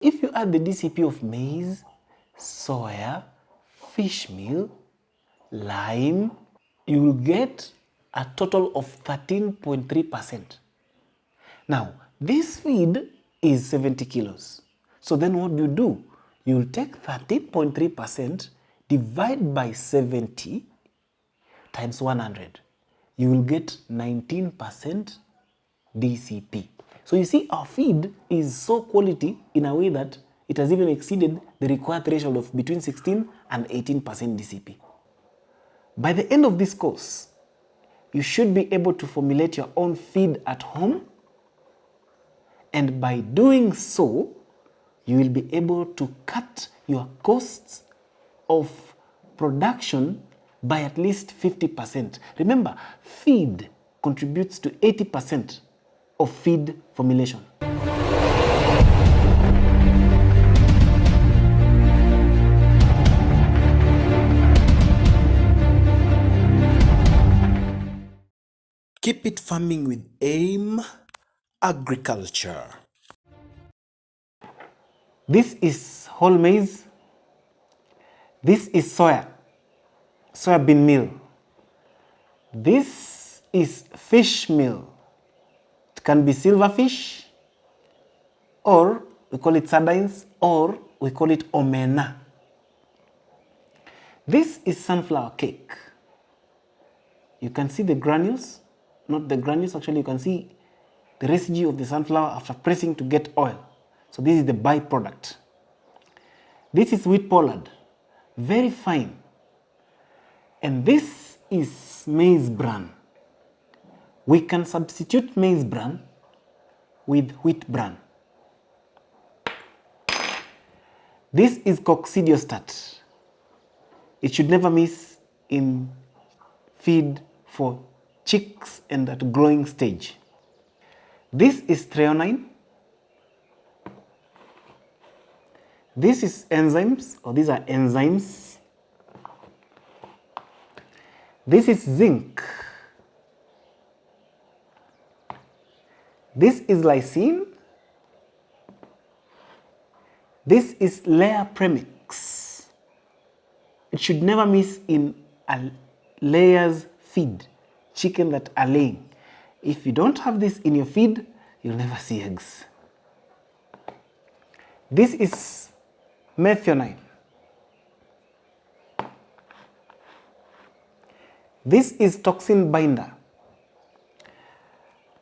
If you add the DCP of maize, soya, fish meal, lime, you will get a total of 13.3%. Now, this feed is 70 kilos. So then what do? You will take 13.3%, divide by 70 times 100. You will get 19% DCP. So you see, our feed is so quality in a way that it has even exceeded the required threshold of between 16 and 18% DCP. By the end of this course, you should be able to formulate your own feed at home, and by doing so, you will be able to cut your costs of production by at least 50%. Remember, feed contributes to 80% of feed formulation. Keep it farming with AIM Agriculture. This is whole maize. This is soybean meal. This is fish meal. It can be silverfish, or we call it sardines, or we call it omena. This is sunflower cake. You can see the granules, not the granules, actually you can see the residue of the sunflower after pressing to get oil. So this is the byproduct. This is wheat pollard, very fine. And this is maize bran. We can substitute maize bran with wheat bran. This is coccidiostat. It should never miss in feed for chicks and at growing stage. This is threonine. This is enzymes, or these are enzymes. This is zinc. This is lysine. This is layer premix. It should never miss in a layers feed, chicken that are laying. If you don't have this in your feed, you'll never see eggs. This is methionine. This is toxin binder.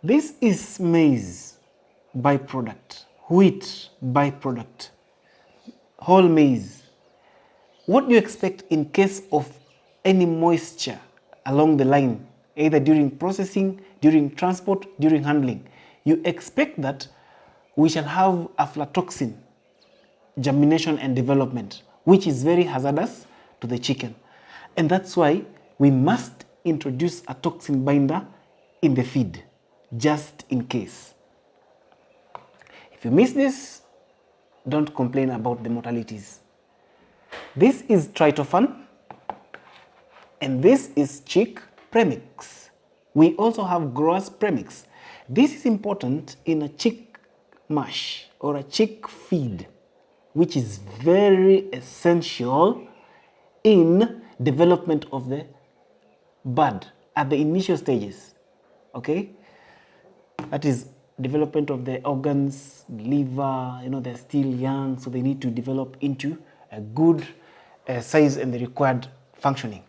This is maize byproduct, wheat byproduct, whole maize. What do you expect in case of any moisture along the line, either during processing, during transport, during handling? You expect that we shall have aflatoxin germination and development, which is very hazardous to the chicken. And that's why we must introduce a toxin binder in the feed, just in case. If you miss this, don't complain about the mortalities. This is tryptophan, and this is chick premix. We also have growers premix. This is important in a chick mash or a chick feed, which is very essential in development of the bird at the initial stages. Okay? That is development of the organs, liver, they're still young, so they need to develop into a good size and the required functioning.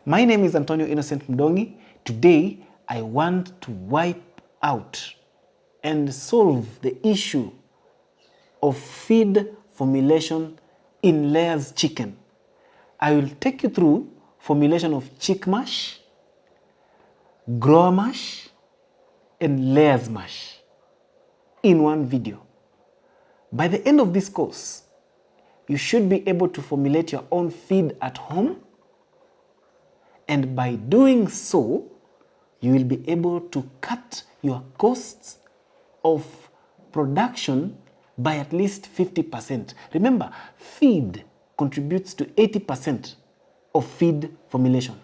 My name is Antonio Innocent Mdongi. Today, I want to wipe out and solve the issue of feed formulation in layers chicken. I will take you through formulation of chick mash, grower mash, and layers mash in one video. By the end of this course, you should be able to formulate your own feed at home, and by doing so, you will be able to cut your costs of production by at least 50%. Remember, feed contributes to 80% of feed formulation.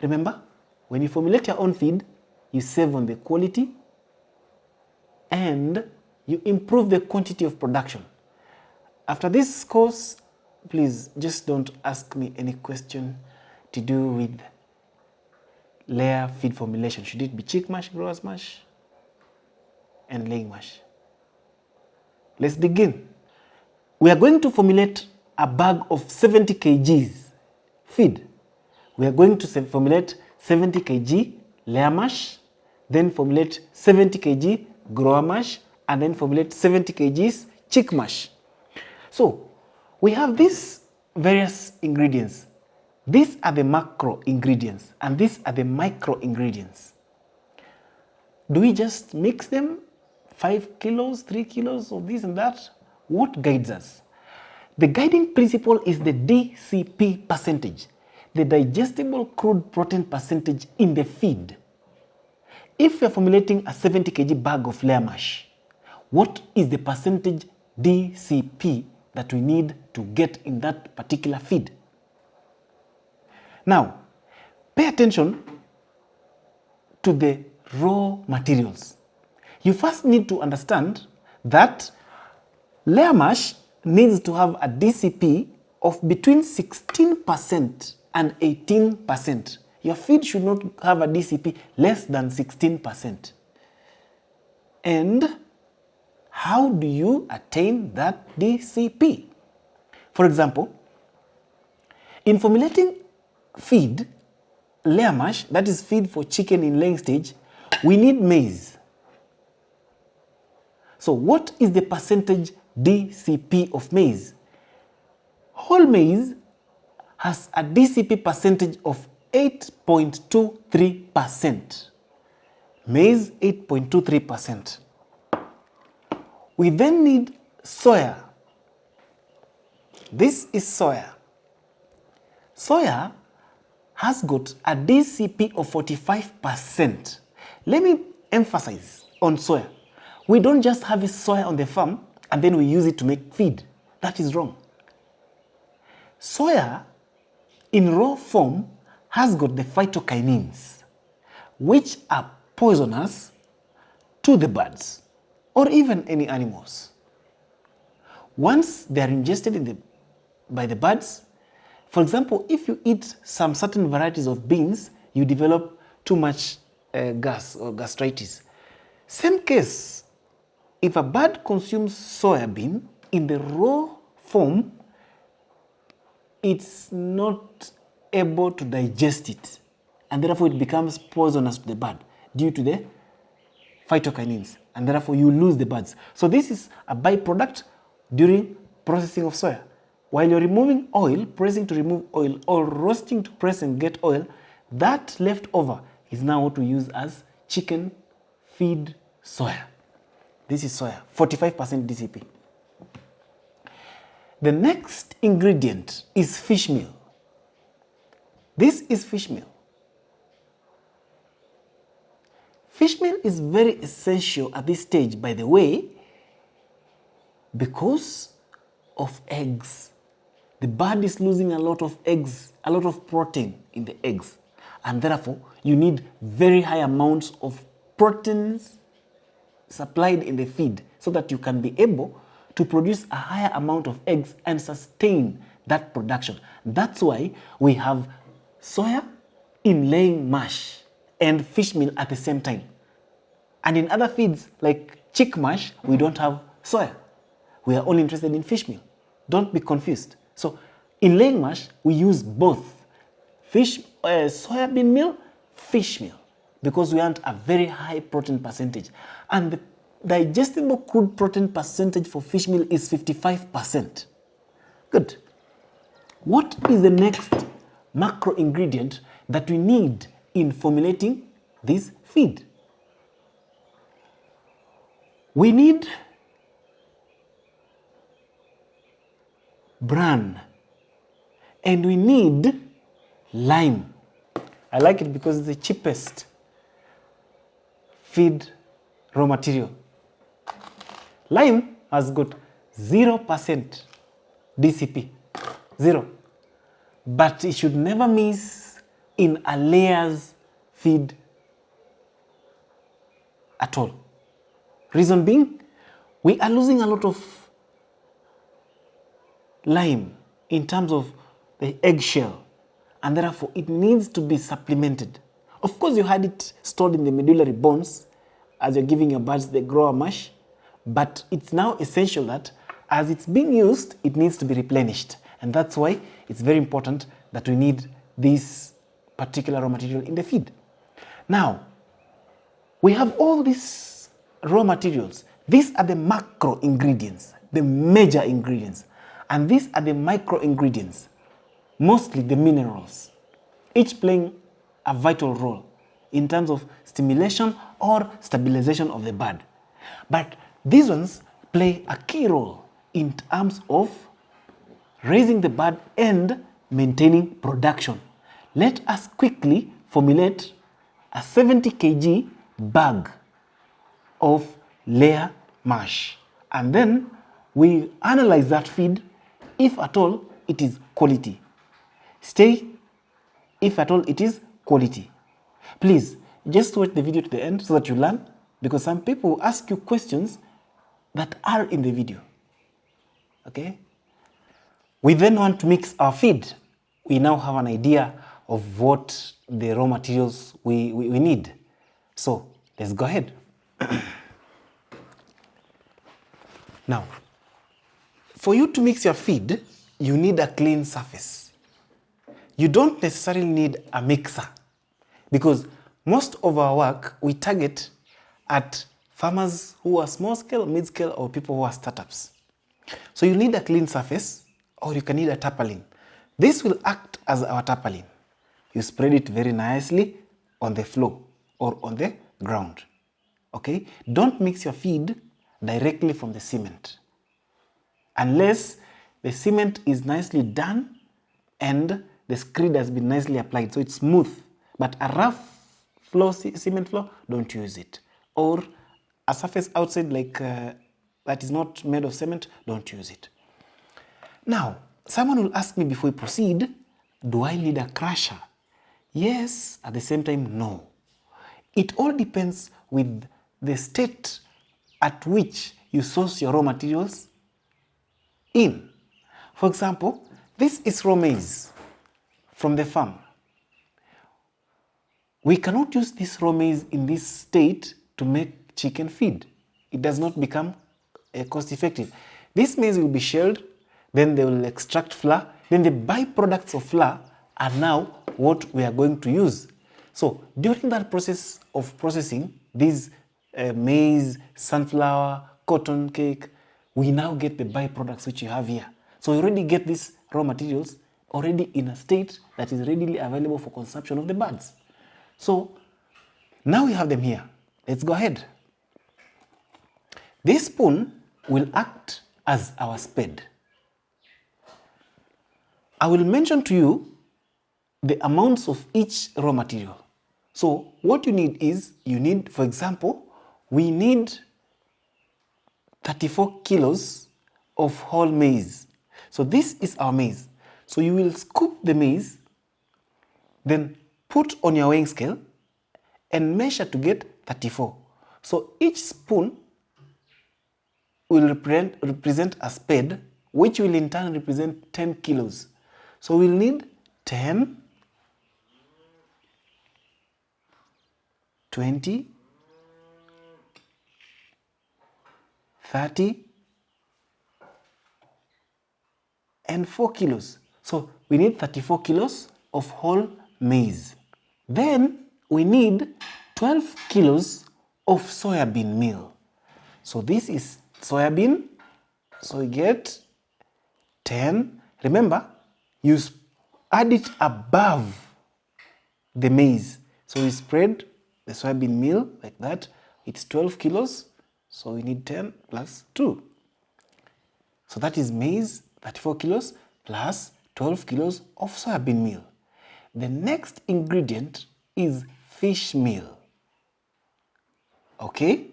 Remember, when you formulate your own feed, you save on the quality and you improve the quantity of production. After this course, please just don't ask me any question to do with layer feed formulation. Should it be chick mash, growers mash, and laying mash? Let's begin. We are going to formulate a bag of 70 kgs feed. We are going to formulate 70 kg layer mash, then formulate 70 kg grower mash, and then formulate 70 kgs chick mash. So we have these various ingredients. These are the macro ingredients and these are the micro ingredients. Do we just mix them? 5 kilos, 3 kilos of this and that? What guides us? The guiding principle is the DCP percentage, the digestible crude protein percentage in the feed. If we are formulating a 70 kg bag of layer mash, what is the percentage DCP that we need to get in that particular feed? Now, pay attention to the raw materials. You first need to understand that layer mash needs to have a DCP of between 16% and 18%. Your feed should not have a DCP less than 16%. And how do you attain that DCP? For example, in formulating feed, layer mash, that is feed for chicken in laying stage, we need maize. So what is the percentage DCP of maize? Whole maize has a DCP percentage of 8.23%. Maize, 8.23%. We then need soya. This is soya. Soya has got a DCP of 45%. Let me emphasize on soya. We don't just have soya on the farm and then we use it to make feed. That is wrong. Soya in raw form has got the phytokinins, which are poisonous to the birds or even any animals. Once they are ingested by the birds, for example, if you eat some certain varieties of beans, you develop too much gas or gastritis. Same case, if a bird consumes soybean in the raw form, it's not able to digest it, and therefore it becomes poisonous to the bird due to the phytokinins, and therefore you lose the birds. So this is a byproduct during processing of soya. While you're removing oil, pressing to remove oil, or roasting to press and get oil, that leftover is now what we use as chicken feed soya. This is soya, 45% DCP. The next ingredient is fish meal. This is fish meal. Fish meal is very essential at this stage, by the way, because of eggs. The bird is losing a lot of eggs, a lot of protein in the eggs. And therefore, you need very high amounts of proteins supplied in the feed so that you can be able to produce a higher amount of eggs and sustain that production. That's why we have soya in laying mash and fish meal at the same time. And in other feeds like chick mash, we don't have soya. We are only interested in fish meal. Don't be confused. So in laying mash, we use both soybean meal, fish meal, because we want a very high protein percentage. And the digestible crude protein percentage for fish meal is 55%. Good. What is the next macro ingredient that we need in formulating this feed? We need bran and we need lime. I like it because it's the cheapest feed raw material. Lime has got 0% DCP, 0. But it should never miss in a layers feed at all. Reason being, we are losing a lot of lime in terms of the eggshell, and therefore it needs to be supplemented. Of course, you had it stored in the medullary bones as you're giving your birds the grower mash, but it's now essential that as it's being used, it needs to be replenished. And that's why it's very important that we need this particular raw material in the feed. Now, we have all these raw materials. These are the macro ingredients, the major ingredients. And these are the micro ingredients, mostly the minerals, each playing a vital role in terms of stimulation or stabilization of the bird. But these ones play a key role in terms of raising the bird and maintaining production. Let us quickly formulate a 70 kg bag of layer mash, and then we analyze that feed if at all it is quality. Stay if at all it is quality. Please just watch the video to the end so that you learn, because some people will ask you questions that are in the video. Okay? We then want to mix our feed. We now have an idea of what the raw materials we need. So let's go ahead. Now, for you to mix your feed, you need a clean surface. You don't necessarily need a mixer, because most of our work we target at farmers who are small scale, mid scale, or people who are startups. So you need a clean surface, or you can need a tarpaulin. This will act as our tarpaulin. You spread it very nicely on the floor or on the ground. Okay? Don't mix your feed directly from the cement, unless the cement is nicely done and the screed has been nicely applied, so it's smooth. But a rough floor, cement floor, don't use it. Or a surface outside like that is not made of cement, don't use it. Now, someone will ask me before we proceed, do I need a crusher? Yes, at the same time, no. It all depends with the state at which you source your raw materials in. For example, this is raw maize from the farm. We cannot use this raw maize in this state to make chicken feed. It does not become cost effective. This maize will be shelled, then they will extract flour, then the byproducts of flour are now what we are going to use. So during that process of processing these maize, sunflower, cotton cake, we now get the byproducts which you have here. So we already get these raw materials already in a state that is readily available for consumption of the birds. So now we have them here. Let's go ahead. This spoon will act as our spade. I will mention to you the amounts of each raw material. So what you need is, for example, we need 34 kilos of whole maize. So this is our maize. So you will scoop the maize, then put on your weighing scale and measure to get 34. So each spoon will represent a spade, which will in turn represent 10 kilos. So we'll need 10, 20, 30, and 4 kilos. So we need 34 kilos of whole maize. Then we need 12 kilos of soybean meal. So this is soybean. So we get 10. Remember, you add it above the maize. So we spread the soybean meal like that. It's 12 kilos. So we need 10 plus 2. So that is maize, 34 kilos plus 12 kilos of soybean meal. The next ingredient is fish meal. Okay?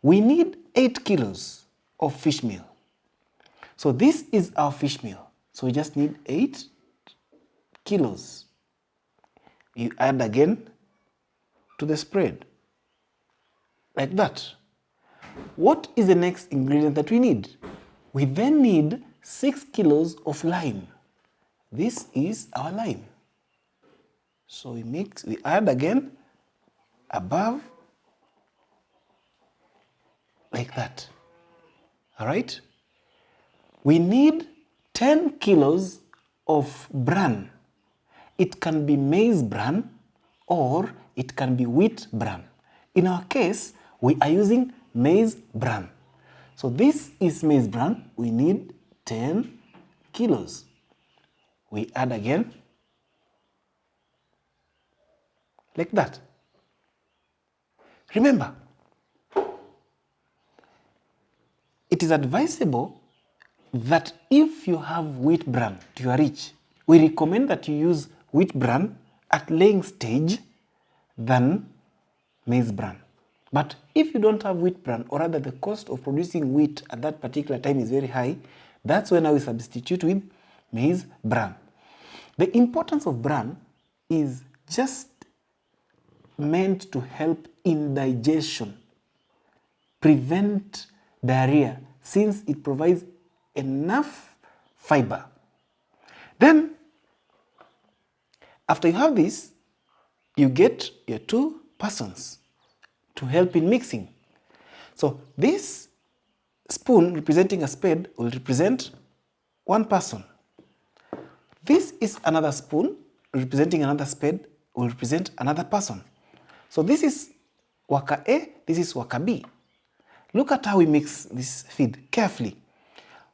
We need 8 kilos of fish meal. So this is our fish meal. So we just need 8 kilos. You add again to the spread, like that. What is the next ingredient that we need? We then need 6 kilos of lime. This is our lime. So we add again above, like that. All right? We need 10 kilos of bran. It can be maize bran or it can be wheat bran. In our case, we are using maize bran. So this is maize bran. We need 10 kilos. We add again, like that. Remember, it is advisable that if you have wheat bran, you are rich, we recommend that you use wheat bran at laying stage than maize bran. But if you don't have wheat bran, or rather the cost of producing wheat at that particular time is very high, that's when I will substitute with maize bran. The importance of bran is just meant to help in digestion, prevent diarrhea, since it provides enough fiber. Then, after you have this, you get your 2 persons to help in mixing. So this spoon representing a spade will represent 1 person. This is another spoon representing another spade will represent another person. So this is worker A, this is worker B. Look at how we mix this feed carefully.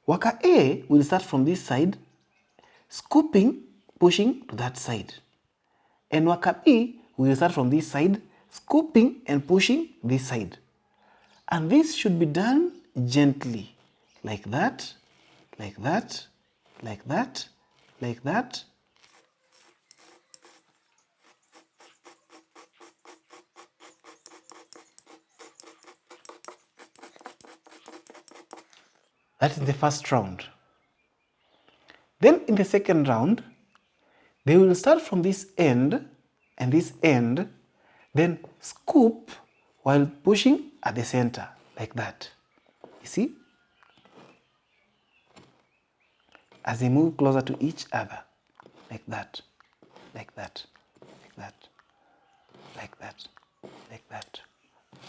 Worker A will start from this side, scooping, pushing to that side. And worker B will start from this side, scooping and pushing this side. And this should be done gently, like that, like that, like that, like that. That is the first round. Then in the second round, they will start from this end and this end, then scoop while pushing at the center, like that. You see? As they move closer to each other, like that, like that, like that, like that, like that,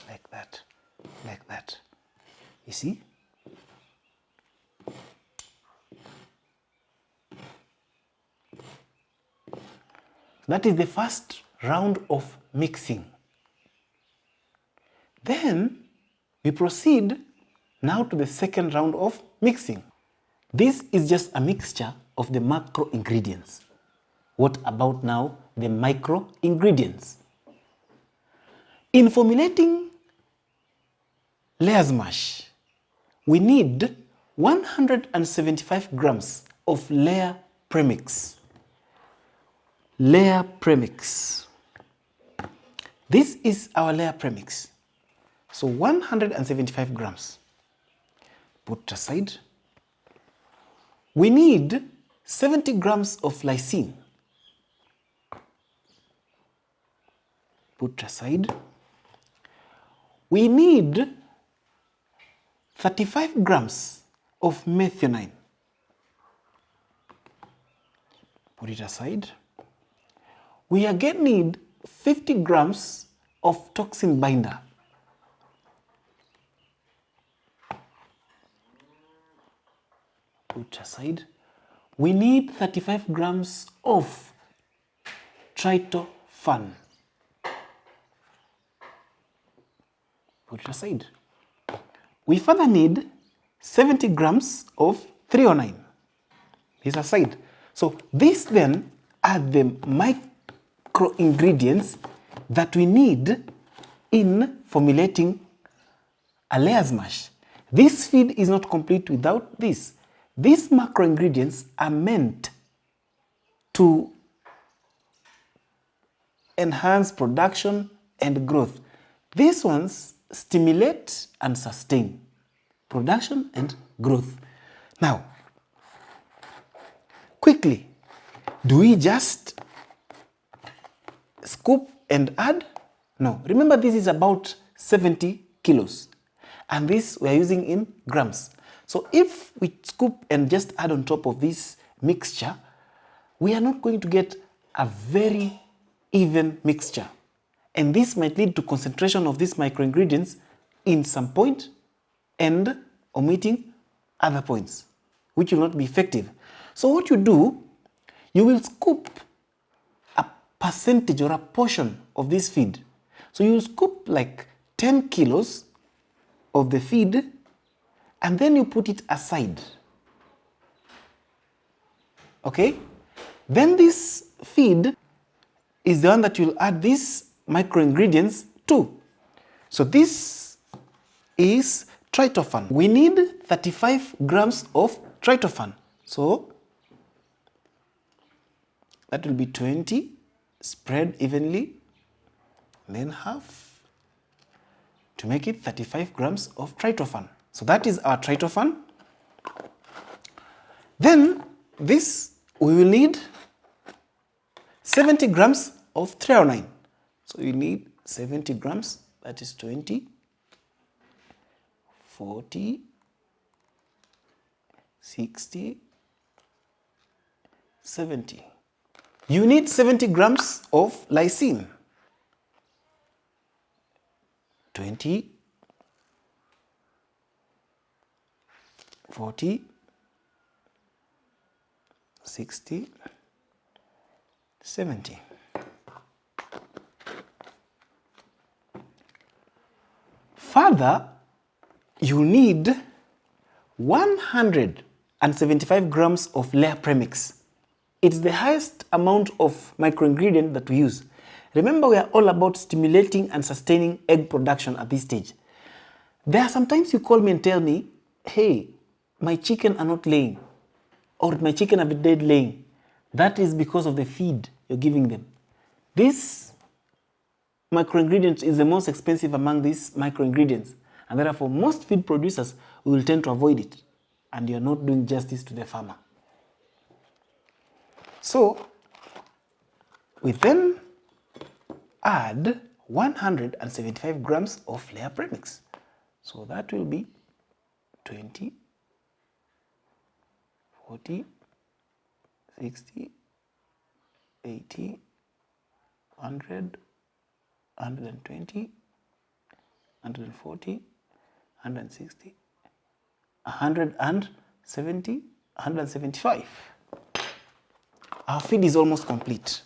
like that, like that. You see? That is the first round of mixing. Then we proceed now to the second round of mixing. This is just a mixture of the macro ingredients. What about now the micro ingredients? In formulating layers mash, we need 175 grams of layer premix. Layer premix. This is our layer premix. So 175 grams. Put aside. We need 70 grams of lysine. Put aside. We need 35 grams of methionine. Put it aside. We again need 50 grams of toxin binder. Put aside. We need 35 grams of tryptophan. Put it aside. We further need 70 grams of threonine. This aside. So these then are the micro ingredients that we need in formulating a layers mash. This feed is not complete without this. These macro ingredients are meant to enhance production and growth. These ones stimulate and sustain production and growth. Now, quickly, do we just scoop and add? No. Remember, this is about 70 kilos. and this we are using in grams. So if we scoop and just add on top of this mixture, we are not going to get a very even mixture. And this might lead to concentration of these microingredients in some point and omitting other points, which will not be effective. So what you do, you will scoop a percentage or a portion of this feed. So you will scoop like 10 kilos of the feed and then you put it aside. Okay? Then this feed is the one that you'll add these microingredients to. So this is tryptophan. We need 35 grams of tryptophan. So that will be 20 spread evenly, then half to make it 35 grams of tryptophan. So that is our tryptophan. Then this we will need 70 grams of threonine. So you need 70 grams, that is 20, 40, 60, 70. You need 70 grams of lysine. 20, 40, 60, 70. Further, you need 175 grams of layer premix. It's the highest amount of microingredient that we use. Remember, we are all about stimulating and sustaining egg production at this stage. There are sometimes you call me and tell me, hey, my chicken are not laying, or my chicken are dead laying. That is because of the feed you're giving them. This microingredient is the most expensive among these microingredients, and therefore most feed producers will tend to avoid it, and you're not doing justice to the farmer. So we then add 175 grams of layer premix. So that will be 20, 40, 60, 80, 100, 120, 140, 160, 170, 175. Our feed is almost complete.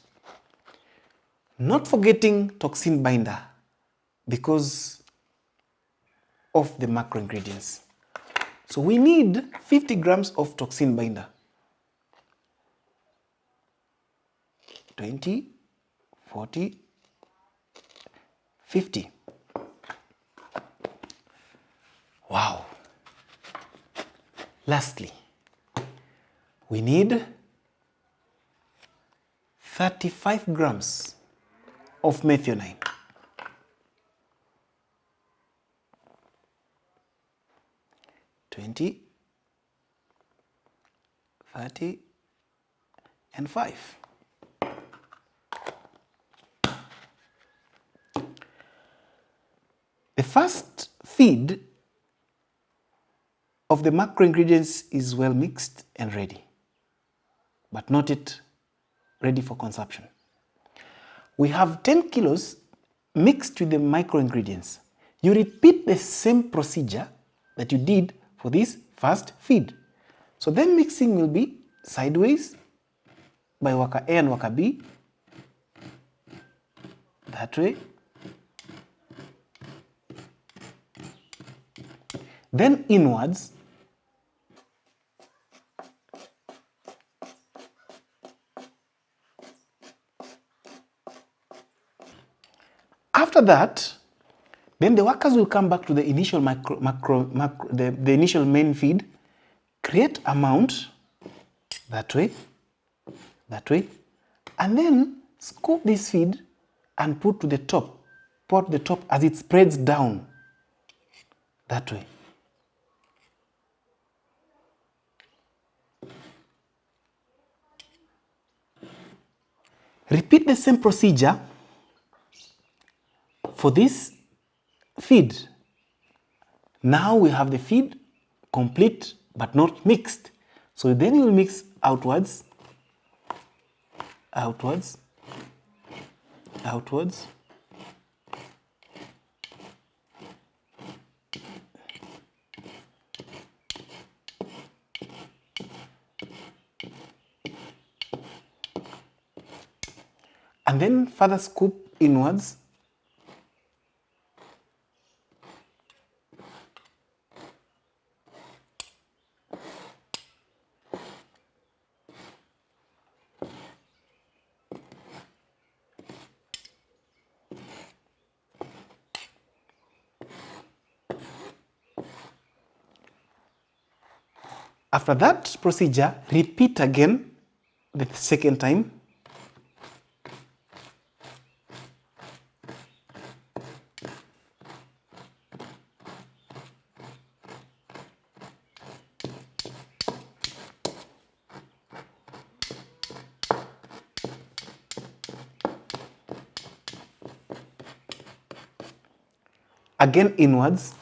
Not forgetting toxin binder because of the macroingredients. So we need 50 grams of toxin binder. 20, 40, 50. Wow. Lastly, we need 35 grams of methionine. 20, 30, and 5. The first feed of the macroingredients is well mixed and ready, but not yet ready for consumption. We have 10 kilos mixed with the microingredients. You repeat the same procedure that you did for this first feed. So then mixing will be sideways by worker A and worker B, that way. Then inwards. After that, then the workers will come back to the initial the initial main feed, create a mount that way, and then scoop this feed and put to the top, pour the top as it spreads down that way. Repeat the same procedure for this feed. Now we have the feed complete but not mixed. So then you will mix outwards, outwards, outwards, and then further scoop inwards. After that procedure, repeat again the second time. Again inwards.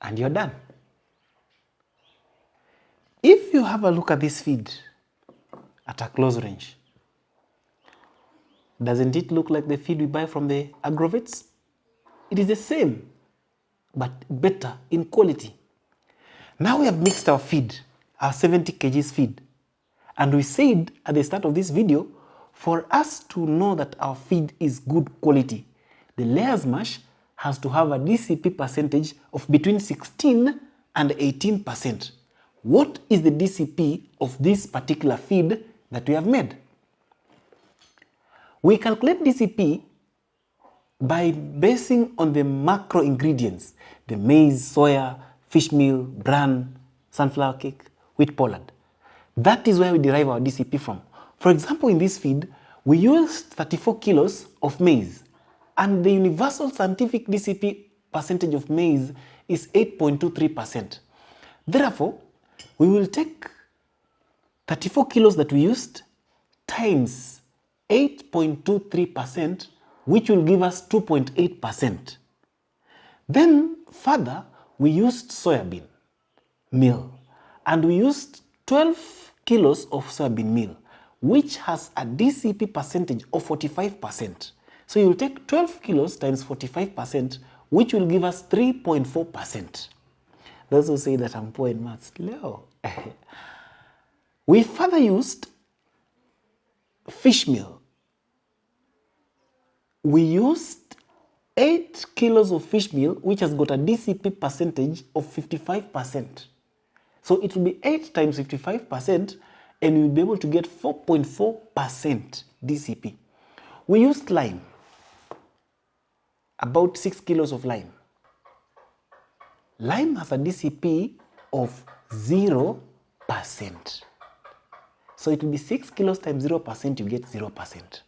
And you're done. If you have a look at this feed at a close range, doesn't it look like the feed we buy from the agrovets? It is the same, but better in quality. Now we have mixed our feed, our 70 kgs feed. And we said at the start of this video, for us to know that our feed is good quality, the layers mash has to have a DCP percentage of between 16 and 18%. What is the DCP of this particular feed that we have made? We calculate DCP by basing on the macro ingredients, the maize, soya, fish meal, bran, sunflower cake, wheat pollard. That is where we derive our DCP from. For example, in this feed, we used 34 kilos of maize, and the universal scientific DCP percentage of maize is 8.23%. Therefore, we will take 34 kilos that we used times 8.23%, which will give us 2.8%. Then further, we used soybean meal, and we used 12 kilos of soybean meal, which has a DCP percentage of 45%. So you will take 12 kilos times 45%, which will give us 3.4%. Those who say that I'm poor in maths, Leo. We further used fish meal. We used 8 kilos of fish meal, which has got a DCP percentage of 55%. So it will be 8 times 55%, and you'll be able to get 4.4% DCP. We used lime, about 6 kilos of lime. Lime has a DCP of 0%. So it will be 6 kilos times 0%, you get 0%.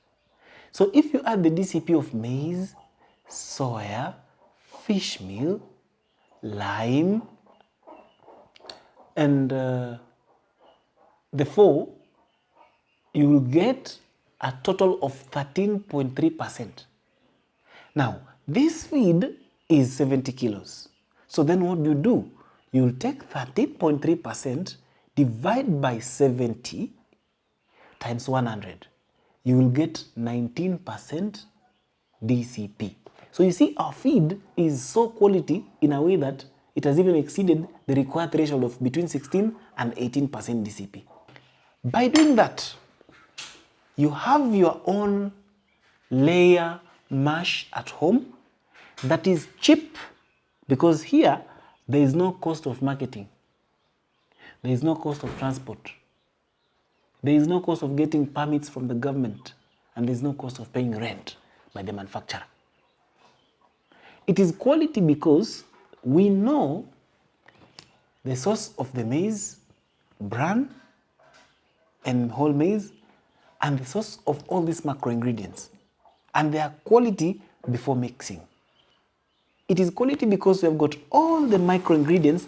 So if you add the DCP of maize, soya, fish meal, lime, and the 4, you will get a total of 13.3%. Now, this feed is 70 kilos. So then what do? You will take 13.3%, divide by 70 times 100. You will get 19% DCP. So you see, our feed is so quality in a way that it has even exceeded the required threshold of between 16 and 18% DCP. By doing that, you have your own layer mash at home that is cheap, because here there is no cost of marketing, there is no cost of transport, there is no cost of getting permits from the government, and there is no cost of paying rent by the manufacturer. It is quality because we know the source of the maize, bran, and whole maize, and the source of all these macro ingredients, and their quality before mixing. It is quality because we have got all the micro ingredients.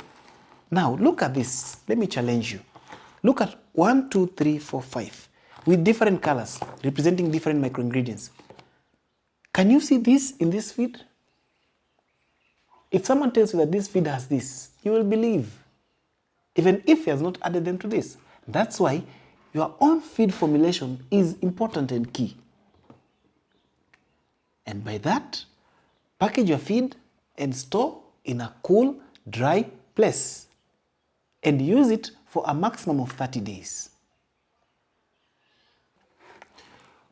Now look at this. Let me challenge you. Look at 1, 2, 3, 4, 5 with different colors representing different microingredients. Can you see this in this feed? If someone tells you that this feed has this, you will believe, even if he has not added them to this. That's why your own feed formulation is important and key. And by that, package your feed and store in a cool, dry place. And use it for a maximum of 30 days.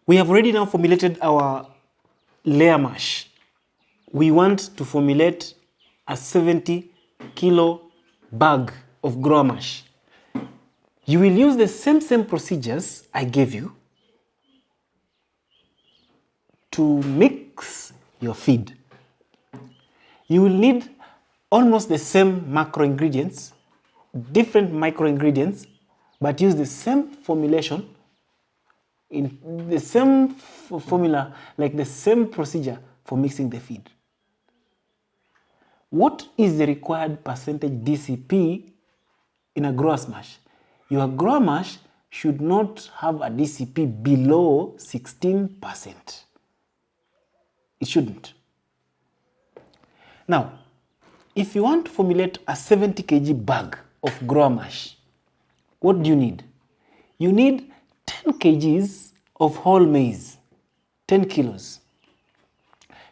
We have already now formulated our layer mash. We want to formulate a 70 kilo bag of grower mash. You will use the same procedures I gave you to mix your feed. You will need almost the same macro ingredients, different micro ingredients, but use the same formulation in the same formula, like the same procedure for mixing the feed. What is the required percentage DCP in a grower's mash? Your grower mash should not have a DCP below 16%. It shouldn't. Now, if you want to formulate a 70 kg bag of grower mash, what do you need? You need 10 kgs of whole maize, 10 kilos.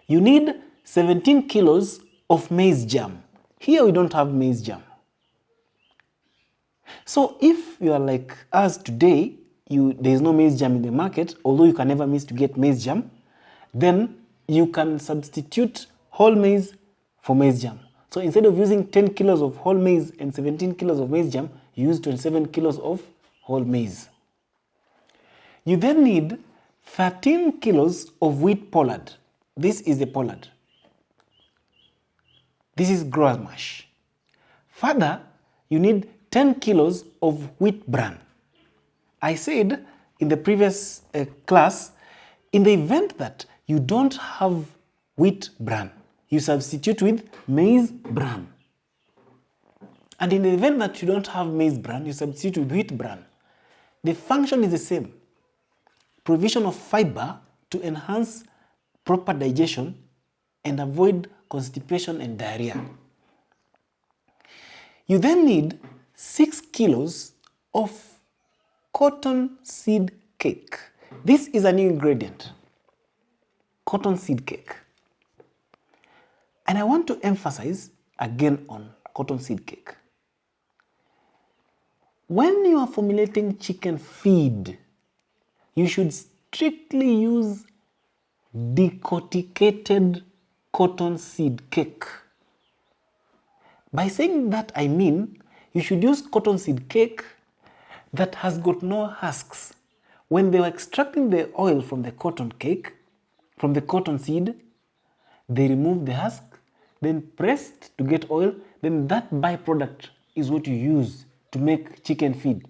You need 17 kilos of maize germ. Here we don't have maize germ. So if you are like us today, there is no maize germ in the market, although you can never miss to get maize germ, then you can substitute whole maize for maize germ. So instead of using 10 kilos of whole maize and 17 kilos of maize germ, you use 27 kilos of whole maize. You then need 13 kilos of wheat pollard. This is the pollard. This is grower's mash. Further, you need 10 kilos of wheat bran. I said in the previous class, in the event that you don't have wheat bran, you substitute with maize bran. And in the event that you don't have maize bran, you substitute with wheat bran. The function is the same. Provision of fiber to enhance proper digestion and avoid constipation and diarrhea. You then need 6 kilos of cotton seed cake. This is a new ingredient, cotton seed cake. And I want to emphasize again on cotton seed cake. When you are formulating chicken feed, you should strictly use decorticated cotton seed cake. By saying that, I mean you should use cotton seed cake that has got no husks. When they were extracting the oil from the cotton cake, from the cotton seed, they removed the husk, then pressed to get oil, then that byproduct is what you use to make chicken feed.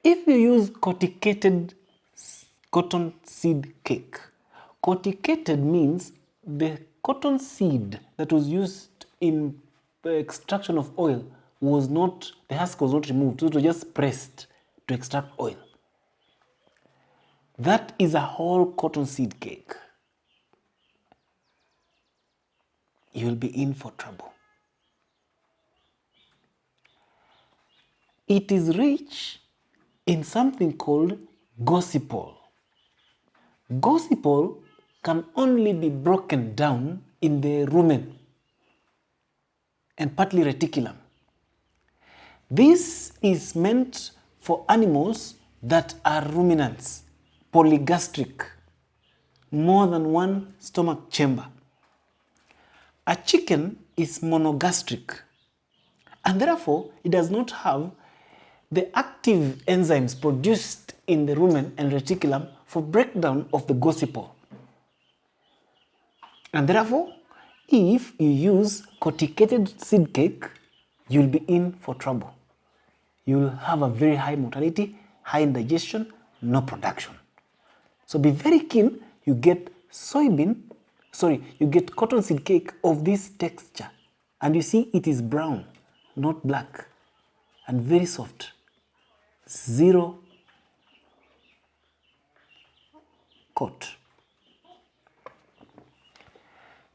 If you use corticated cotton seed cake, corticated means the cotton seed that was used in the extraction of oil was not, the husk was not removed, so it was just pressed to extract oil. That is a whole cotton seed cake. You will be in for trouble. It is rich in something called gossypol. Gossypol can only be broken down in the rumen and partly reticulum. This is meant for animals that are ruminants, polygastric, more than one stomach chamber. A chicken is monogastric, and therefore it does not have the active enzymes produced in the rumen and reticulum for breakdown of the gossypol. And therefore, if you use corticated seed cake, you'll be in for trouble. You'll have a very high mortality, high indigestion, no production. So be very keen you get you get cotton seed cake of this texture. And you see it is brown, not black. and very soft. Zero coat.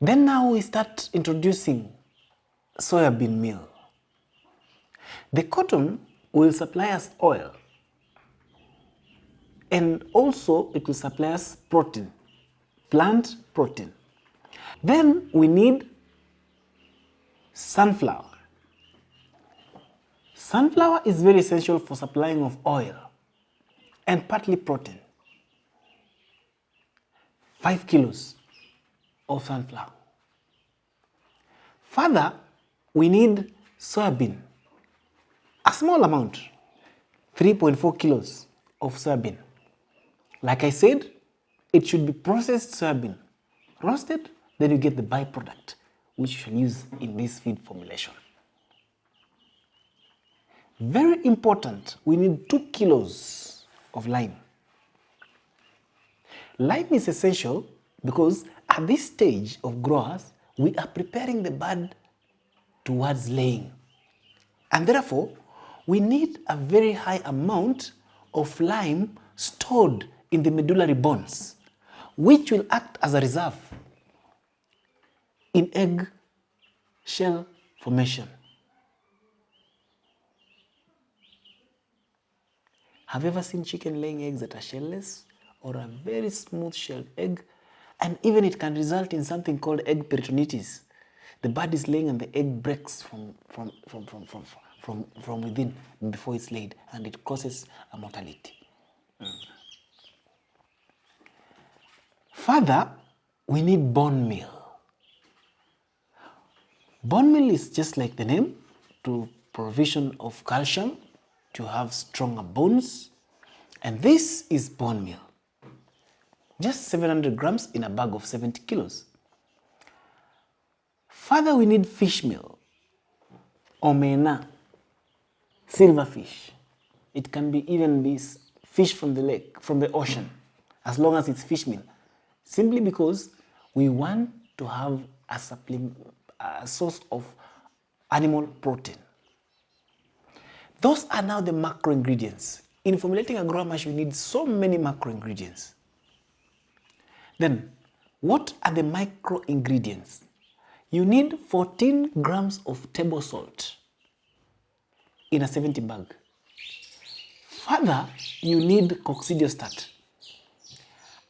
Then now we start introducing soybean meal. The cotton will supply us oil, and also it will supply us protein, plant protein. Then we need sunflower. Sunflower is very essential for supplying of oil and partly protein. 5 kilos of sunflower. Further, we need soybean, a small amount, 3.4 kilos of soybean. Like I said, it should be processed soybean, roasted, then you get the byproduct, which you shall use in this feed formulation. Very important, we need 2 kilos of lime. Lime is essential because at this stage of growers, we are preparing the bud towards laying. And therefore, we need a very high amount of lime stored in the medullary bones, which will act as a reserve in egg shell formation. Have you ever seen chicken laying eggs that are shellless or a very smooth shelled egg? And even it can result in something called egg peritonitis. The bud is laying and the egg breaks from within before it's laid, and it causes a mortality. Further, we need bone meal. Bone meal is just like the name, to provision of calcium, to have stronger bones, and this is bone meal. Just 700 grams in a bag of 70 kilos. Further, we need fish meal, omena, silverfish. It can be even be fish from the lake, from the ocean, as long as it's fish meal. Simply because we want to have a source of animal protein. Those are now the macro ingredients. In formulating a grower mash, we need so many macro ingredients. Then, what are the micro ingredients? You need 14 grams of table salt in a 70 bag. Further, you need coccidiostat.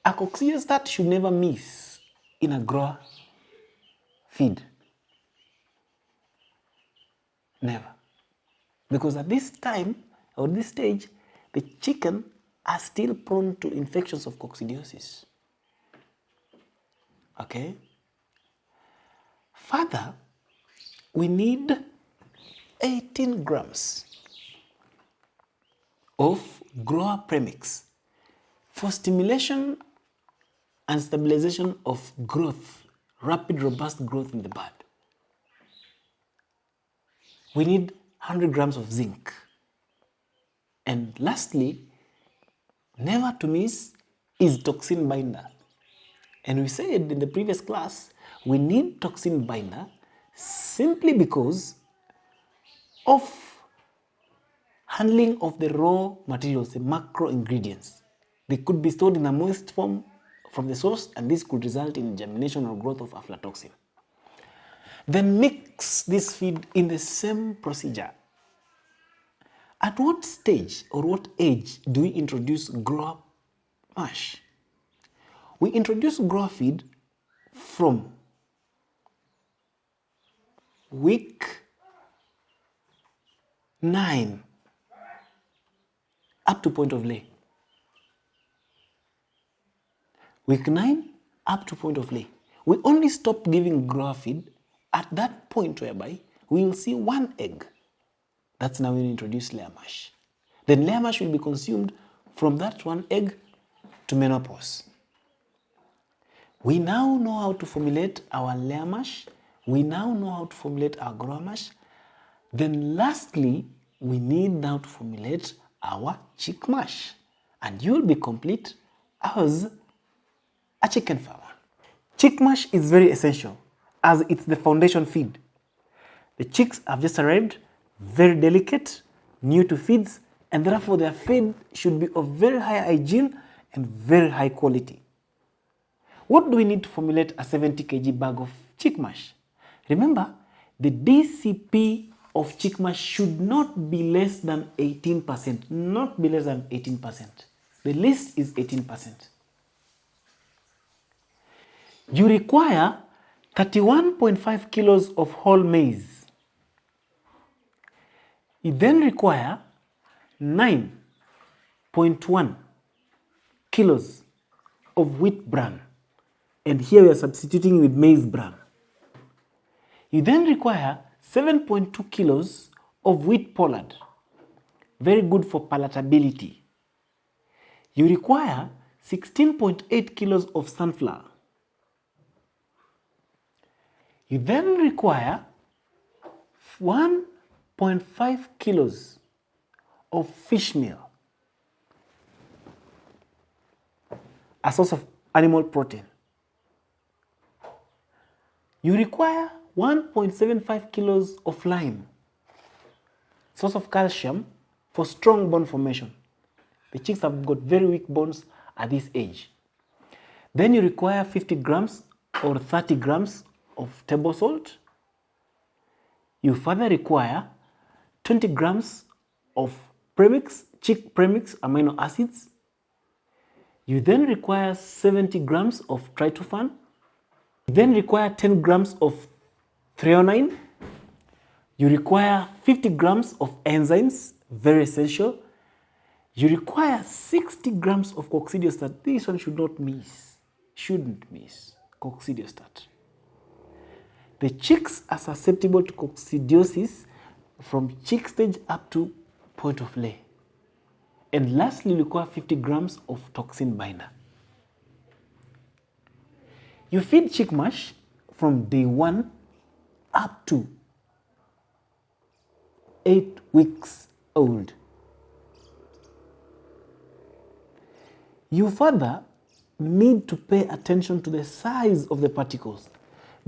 A coccidiostat should never miss in a grower feed. Never. Because at this time, or this stage, the chicken are still prone to infections of coccidiosis. Okay? Further, we need 18 grams of grower premix for stimulation and stabilization of growth, rapid, robust growth in the bud. We need 100 grams of zinc. And lastly, never to miss, is toxin binder. And we said in the previous class, we need toxin binder simply because of handling of the raw materials, the macro ingredients. They could be stored in a moist form from the source, and this could result in germination or growth of aflatoxin. Then mix this feed in the same procedure. At what stage or what age do we introduce grower mash? We introduce grower feed from week 9 up to point of lay. Week 9 up to point of lay. We only stop giving grower feed at that point whereby we will see one egg. That's now when we introduce layer mash. Then layer mash will be consumed from that one egg to menopause. We now know how to formulate our layer mash. We now know how to formulate our grower mash. Then lastly, we need now to formulate our chick mash. And you will be complete as a chicken farmer. Chick mash is very essential as it's the foundation feed. The chicks have just arrived, very delicate, new to feeds, and therefore their feed should be of very high hygiene and very high quality. What do we need to formulate a 70 kg bag of chick mash? Remember, the DCP of chick mash should not be less than 18%, not be less than 18%. The least is 18%. You require 31.5 kilos of whole maize. You then require 9.1 kilos of wheat bran. And here we are substituting with maize bran. You then require 7.2 kilos of wheat pollard, very good for palatability. You require 16.8 kilos of sunflower. You then require 1.5 kilos of fish meal, a source of animal protein. You require 1.75 kilos of lime, source of calcium for strong bone formation. The chicks have got very weak bones at this age. Then you require 50 grams or 30 grams of table salt. You further require 20 grams of premix, chick premix amino acids. You then require 70 grams of tryptophan. You then require 10 grams of threonine. You require 50 grams of enzymes, very essential. You require 60 grams of coccidiostat. This one should not miss, shouldn't miss, coccidiostat. The chicks are susceptible to coccidiosis from chick stage up to point of lay. And lastly, you require 50 grams of toxin binder. You feed chick mash from day 1 up to 8 weeks old. You further need to pay attention to the size of the particles.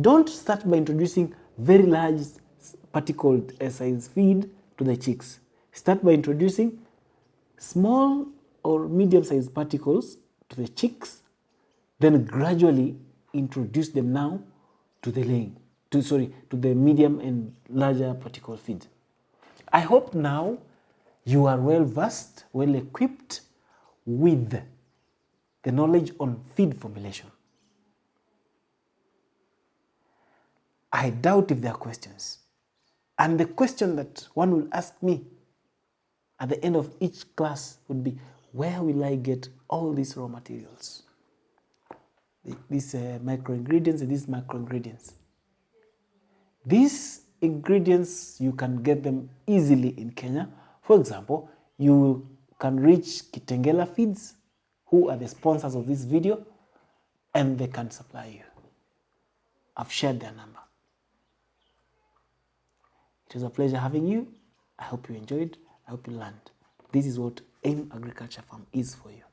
Don't start by introducing very large particled size feed to the chicks. Start by introducing small or medium-sized particles to the chicks, then gradually introduce them now to the laying, to the medium and larger particle feed. I hope now you are well versed, well equipped with the knowledge on feed formulation. I doubt if there are questions. And the question that one will ask me at the end of each class would be, where will I get all these raw materials? These microingredients and these macroingredients. These ingredients, you can get them easily in Kenya. For example, you can reach Kitengela Feeds, who are the sponsors of this video, and they can supply you. I've shared their number. It was a pleasure having you. I hope you enjoyed. I hope you learned. This is what AIM Agriculture Farm is for you.